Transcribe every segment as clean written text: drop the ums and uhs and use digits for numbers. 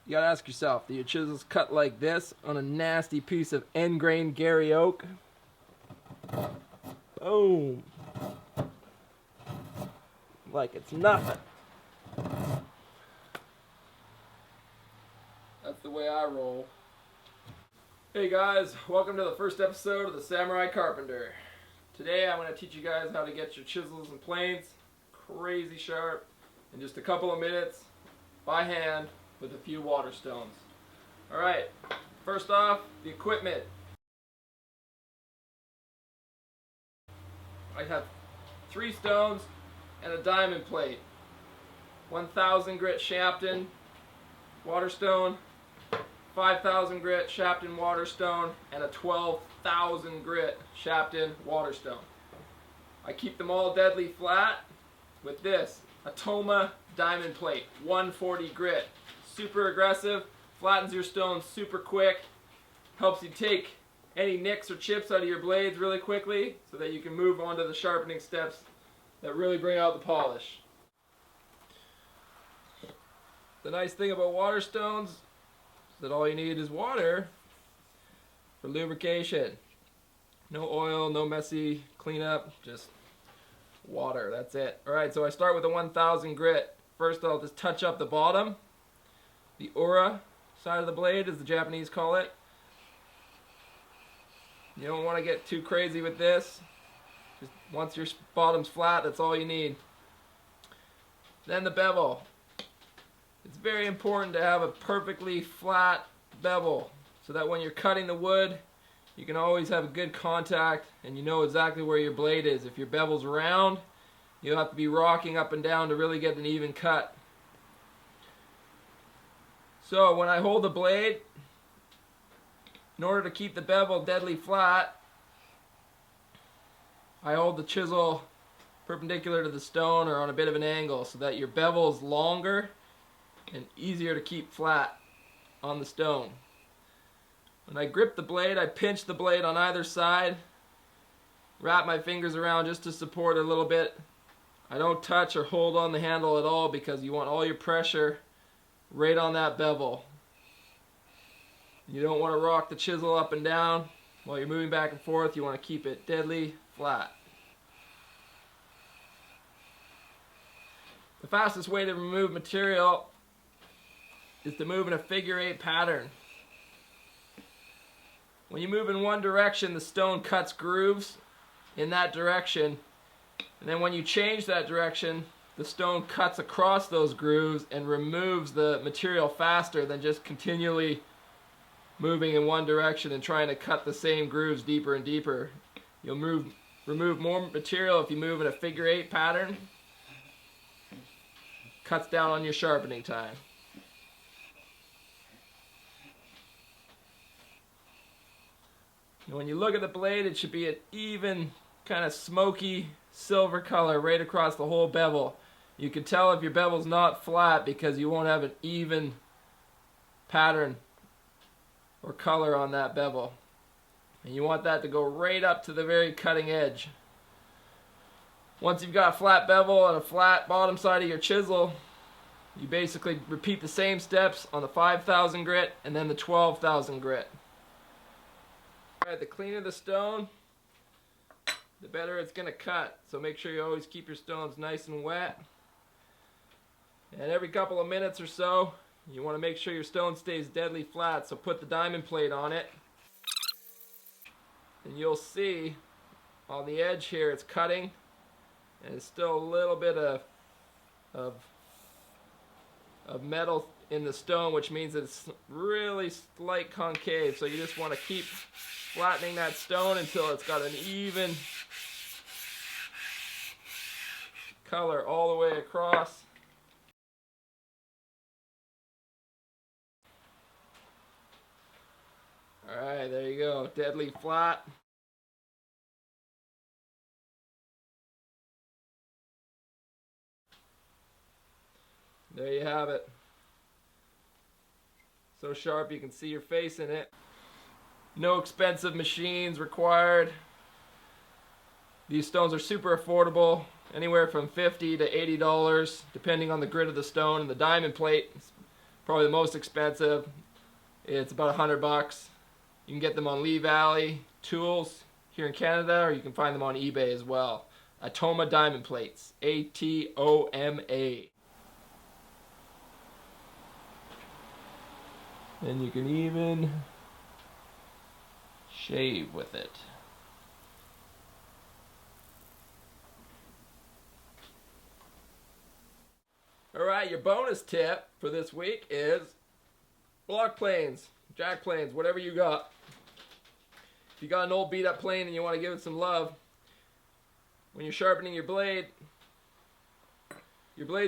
You gotta ask yourself, do your chisels cut like this on a nasty piece of end-grain Gary oak? Boom. Like it's nothing. That's the way I roll. Hey guys, welcome to the first episode of the Samurai Carpenter. Today I'm going to teach you guys how to get your chisels and planes crazy sharp in just a couple of minutes by hand with a few water stones. Alright, first off, the equipment. I have 3 stones and a diamond plate. 1,000 grit Sharpening water stone, 5,000 grit Sharpening water stone, and a 12,000 grit Sharpening water stone. I keep them all deadly flat with this, a Toma diamond plate, 140 grit. Super aggressive, flattens your stones super quick, helps you take any nicks or chips out of your blades really quickly so that you can move on to the sharpening steps that really bring out the polish. The nice thing about water stones is that all you need is water for lubrication. No oil, no messy cleanup, just water, that's it. Alright, so I start with a 1,000 grit. First I'll just touch up the bottom, the ura side of the blade as the Japanese call it. You don't want to get too crazy with this. Just once your bottom's flat, that's all you need. Then the bevel. It's very important to have a perfectly flat bevel so that when you're cutting the wood, you can always have a good contact and you know exactly where your blade is. If your bevel's round, you'll have to be rocking up and down to really get an even cut. So when I hold the blade, in order to keep the bevel deadly flat, I hold the chisel perpendicular to the stone or on a bit of an angle so that your bevel is longer and easier to keep flat on the stone. When I grip the blade, I pinch the blade on either side, wrap my fingers around just to support a little bit. I don't touch or hold on the handle at all because you want all your pressure right on that bevel. You don't want to rock the chisel up and down while you're moving back and forth. You want to keep it deadly flat. The fastest way to remove material is to move in a figure-8 pattern. When you move in one direction, the stone cuts grooves in that direction, and then when you change that direction, the stone cuts across those grooves and removes the material faster than just continually moving in one direction and trying to cut the same grooves deeper and deeper. You'll remove more material if you move in a figure-8 pattern. Cuts down on your sharpening time. And when you look at the blade, it should be an even kind of smoky silver color right across the whole bevel. You can tell if your bevel's not flat because you won't have an even pattern or color on that bevel. And you want that to go right up to the very cutting edge. Once you've got a flat bevel and a flat bottom side of your chisel, you basically repeat the same steps on the 5,000 grit and then the 12,000 grit. Alright, the cleaner the stone, the better it's going to cut. So make sure you always keep your stones nice and wet. And every couple of minutes or so, you want to make sure your stone stays deadly flat. So put the diamond plate on it. And you'll see on the edge here it's cutting. And it's still a little bit of metal in the stone, which means it's really slight concave. So you just want to keep flattening that stone until it's got an even color all the way across. Alright, there you go, deadly flat. There you have it. So sharp you can see your face in it. No expensive machines required. These stones are super affordable, anywhere from $50 to $80 depending on the grit of the stone, and the diamond plate is Probably the most expensive. It's about $100. You can get them on Lee Valley Tools here in Canada, or you can find them on eBay as well. Atoma diamond plates. A-T-O-M-A. And you can even shave with it. Alright, your bonus tip for this week is block planes, jack planes, whatever you got. If you got an old beat up plane and you want to give it some love, when you're sharpening your blade's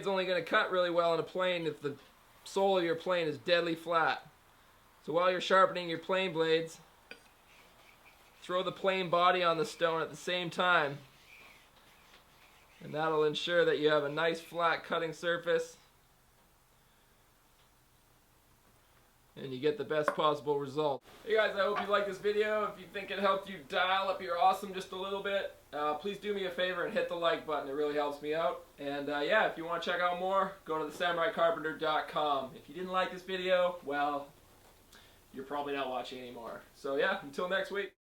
only going to cut really well on a plane if the sole of your plane is deadly flat. So while you're sharpening your plane blades, throw the plane body on the stone at the same time. And that'll ensure that you have a nice flat cutting surface and you get the best possible result. Hey guys, I hope you liked this video. If you think it helped you dial up your awesome just a little bit, please do me a favor and hit the like button. It really helps me out. And yeah, if you want to check out more, go to thesamuraicarpenter.com. If you didn't like this video, well, you're probably not watching anymore. So yeah, until next week.